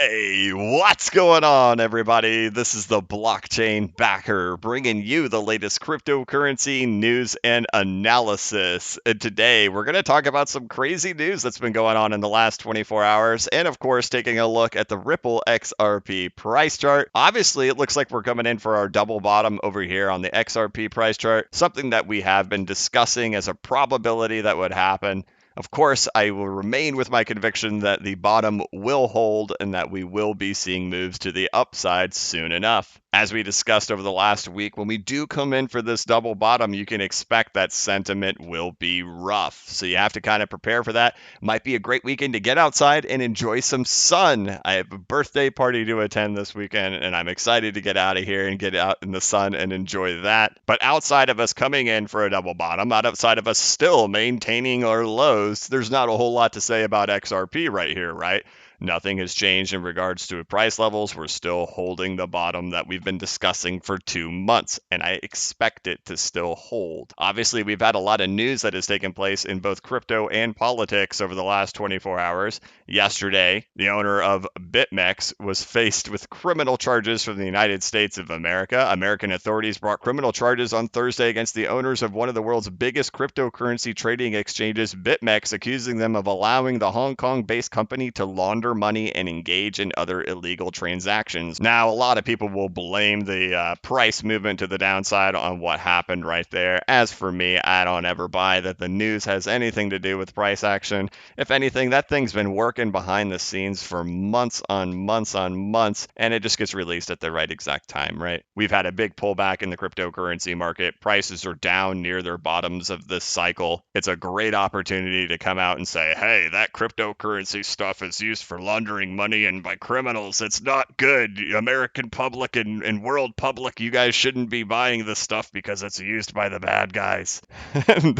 Hey, what's going on, everybody? This is the Blockchain Backer bringing you the latest cryptocurrency news and analysis. And today we're going to talk about some crazy news that's been going on in the last 24 hours, and of course, taking a look at the Ripple XRP price chart. Obviously, it looks like we're coming in for our double bottom over here on the XRP price chart, something that we have been discussing as a probability that would happen. Of course, I will remain with my conviction that the bottom will hold and that we will be seeing moves to the upside soon enough. As we discussed over the last week, when we do come in for this double bottom, you can expect that sentiment will be rough. So you have to kind of prepare for that. Might be a great weekend to get outside and enjoy some sun. I have a birthday party to attend this weekend, and I'm excited to get out of here and get out in the sun and enjoy that. But outside of us coming in for a double bottom, outside of us still maintaining our lows, there's not a whole lot to say about XRP right here, right? Nothing has changed in regards to price levels. We're still holding the bottom that we've been discussing for 2 months, and I expect it to still hold. Obviously, we've had a lot of news that has taken place in both crypto and politics over the last 24 hours. Yesterday, the owner of BitMEX was faced with criminal charges from the United States of America. American authorities brought criminal charges on Thursday against the owners of one of the world's biggest cryptocurrency trading exchanges, BitMEX, accusing them of allowing the Hong Kong-based company to launder money and engage in other illegal transactions. Now, a lot of people will blame the price movement to the downside on what happened right there. As for me, I don't ever buy that the news has anything to do with price action. If anything, that thing's been working behind the scenes for months on months on months, and it just gets released at the right exact time, right? We've had a big pullback in the cryptocurrency market. Prices are down near their bottoms of this cycle. It's a great opportunity to come out and say, hey, that cryptocurrency stuff is used for laundering money and by criminals. It's not good. American public and world public, you guys shouldn't be buying this stuff because it's used by the bad guys.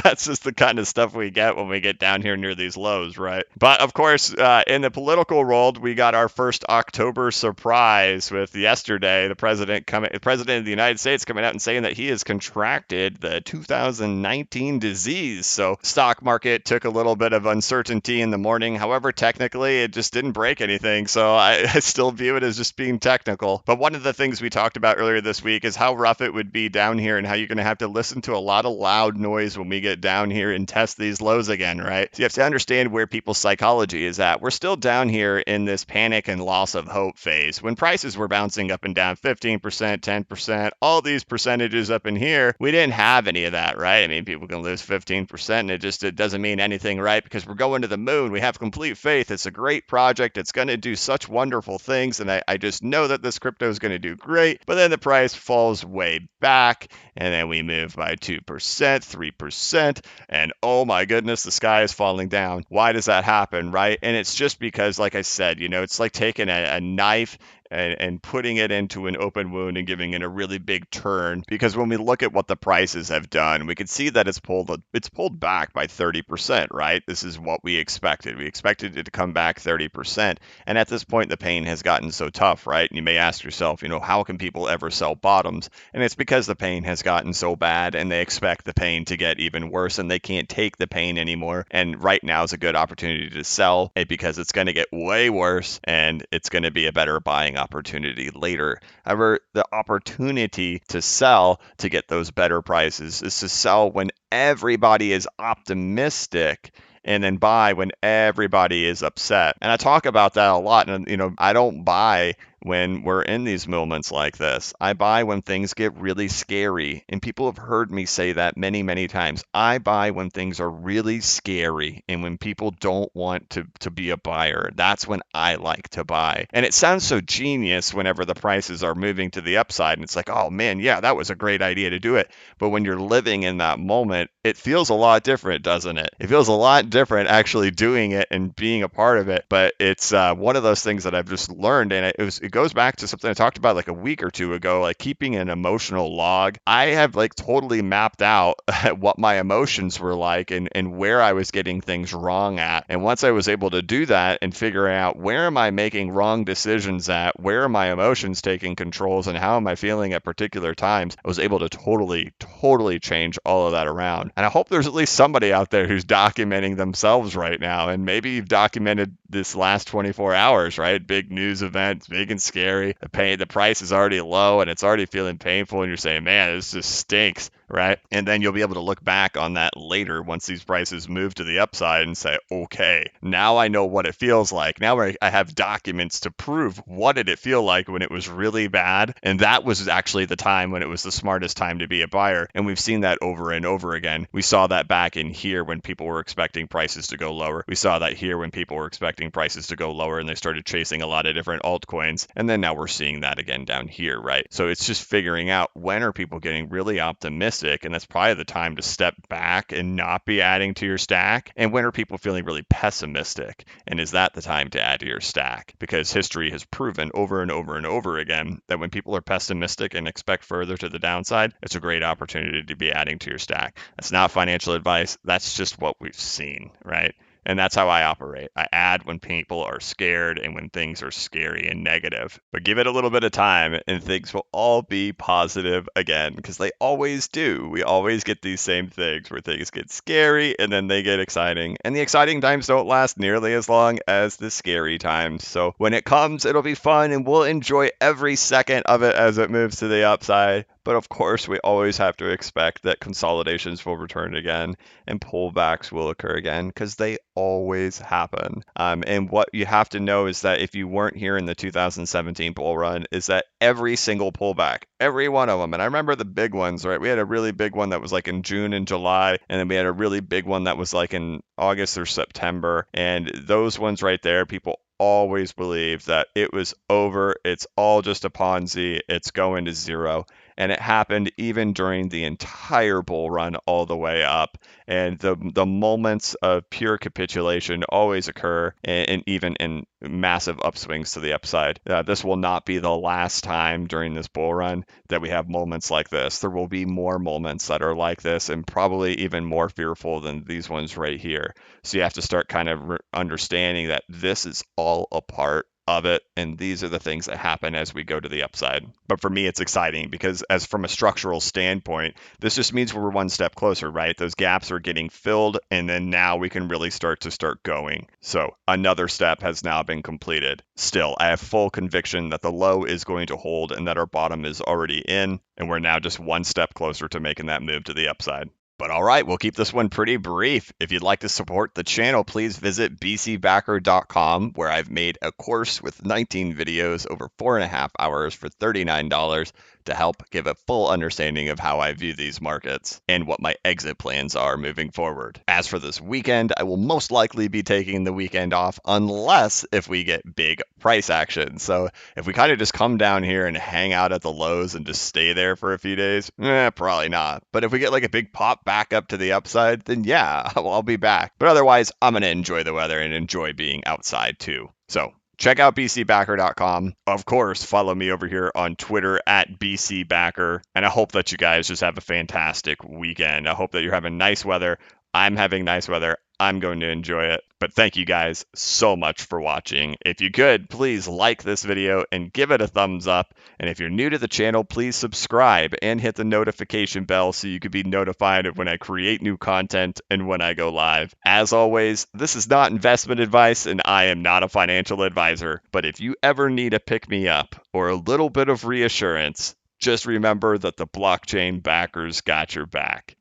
That's just the kind of stuff we get when we get down here near these lows, right? But of course, in the political world, we got our first October surprise with yesterday the president of the United States coming out and saying that he has contracted the 2019 disease. So stock market took a little bit of uncertainty in the morning. However, technically, it just didn't break anything. So I still view it as just being technical. But one of the things we talked about earlier this week is how rough it would be down here and how you're going to have to listen to a lot of loud noise when we get down here and test these lows again, right? So you have to understand where people's psychology is at. We're still down here in this panic and loss of hope phase. When prices were bouncing up and down 15%, 10%, all these percentages up in here, we didn't have any of that, right? I mean, people can lose 15% and it doesn't mean anything, right? Because we're going to the moon. We have complete faith. It's a great project. It's going to do such wonderful things. And I just know that this crypto is going to do great. But then the price falls way back and then we move by 2%, 3%. And oh my goodness, the sky is falling down. Why does that happen, right? And it's just because, like I said, it's like taking a knife and putting it into an open wound and giving it a really big turn. Because when we look at what the prices have done, we can see that it's pulled back by 30%, right? This is what we expected. We expected it to come back 30%. And at this point, the pain has gotten so tough, right? And you may ask yourself, how can people ever sell bottoms? And it's because the pain has gotten so bad and they expect the pain to get even worse and they can't take the pain anymore. And right now is a good opportunity to sell because it's going to get way worse and it's going to be a better buying opportunity later. However, the opportunity to sell to get those better prices is to sell when everybody is optimistic and then buy when everybody is upset. And I talk about that a lot. And, I don't buy when we're in these moments like this. I buy when things get really scary. And people have heard me say that many, many times. I buy when things are really scary and when people don't want to be a buyer. That's when I like to buy. And it sounds so genius whenever the prices are moving to the upside. And it's like, oh man, yeah, that was a great idea to do it. But when you're living in that moment, it feels a lot different, doesn't it? It feels a lot different actually doing it and being a part of it. But it's one of those things that I've just learned. And it goes back to something I talked about like a week or two ago, like keeping an emotional log. I have like totally mapped out what my emotions were like and where I was getting things wrong at. And once I was able to do that and figure out where am I making wrong decisions at, where are my emotions taking controls, and how am I feeling at particular times, I was able to totally change all of that around. And I hope there's at least somebody out there who's documenting themselves right now. And maybe you've documented this last 24 hours, right? Big news event, big and scary. The price is already low and it's already feeling painful, and you're saying, man, this just stinks, right? And then you'll be able to look back on that later once these prices move to the upside and say, okay, now I know what it feels like. Now I have documents to prove what did it feel like when it was really bad. And that was actually the time when it was the smartest time to be a buyer. And we've seen that over and over again. We saw that back in here when people were expecting prices to go lower. We saw that here when people were expecting prices to go lower and they started chasing a lot of different altcoins. And then now we're seeing that again down here, right? So it's just figuring out when are people getting really optimistic, and that's probably the time to step back and not be adding to your stack. And when are people feeling really pessimistic, and is that the time to add to your stack? Because history has proven over and over and over again that when people are pessimistic and expect further to the downside, it's a great opportunity to be adding to your stack. That's not financial advice. That's just what we've seen, right? And that's how I operate. I add when people are scared and when things are scary and negative. But give it a little bit of time and things will all be positive again, because they always do. We always get these same things where things get scary and then they get exciting. And the exciting times don't last nearly as long as the scary times. So when it comes, it'll be fun and we'll enjoy every second of it as it moves to the upside. But of course, we always have to expect that consolidations will return again and pullbacks will occur again, because they always happen. And what you have to know is that if you weren't here in the 2017 bull run, is that every single pullback, every one of them, and I remember the big ones, right? We had a really big one that was like in June and July, and then we had a really big one that was like in August or September. And those ones right there, people always believed that it was over. It's all just a Ponzi. It's going to zero. And it happened even during the entire bull run all the way up. And the moments of pure capitulation always occur, and even in massive upswings to the upside. This will not be the last time during this bull run that we have moments like this. There will be more moments that are like this, and probably even more fearful than these ones right here. So you have to start kind of understanding that this is all a part of it, and these are the things that happen as we go to the upside. But for me, it's exciting because as from a structural standpoint, this just means we're one step closer, right? Those gaps are getting filled, and then now we can really start going. So another step has now been completed. Still, I have full conviction that the low is going to hold and that our bottom is already in, and we're now just one step closer to making that move to the upside. But all right, we'll keep this one pretty brief. If you'd like to support the channel, please visit bcbacker.com, where I've made a course with 19 videos over 4.5 hours for $39 to help give a full understanding of how I view these markets and what my exit plans are moving forward. As for this weekend, I will most likely be taking the weekend off unless if we get big price action. So if we kind of just come down here and hang out at the lows and just stay there for a few days, probably not. But if we get like a big pop back up to the upside, then yeah, I'll be back. But otherwise, I'm going to enjoy the weather and enjoy being outside too. So check out bcbacker.com. Of course, follow me over here on Twitter at bcbacker. And I hope that you guys just have a fantastic weekend. I hope that you're having nice weather. I'm having nice weather. I'm going to enjoy it. But thank you guys so much for watching. If you could, please like this video and give it a thumbs up. And if you're new to the channel, please subscribe and hit the notification bell so you can be notified of when I create new content and when I go live. As always, this is not investment advice and I am not a financial advisor. But if you ever need a pick-me-up or a little bit of reassurance, just remember that the blockchain backers got your back.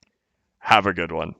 Have a good one.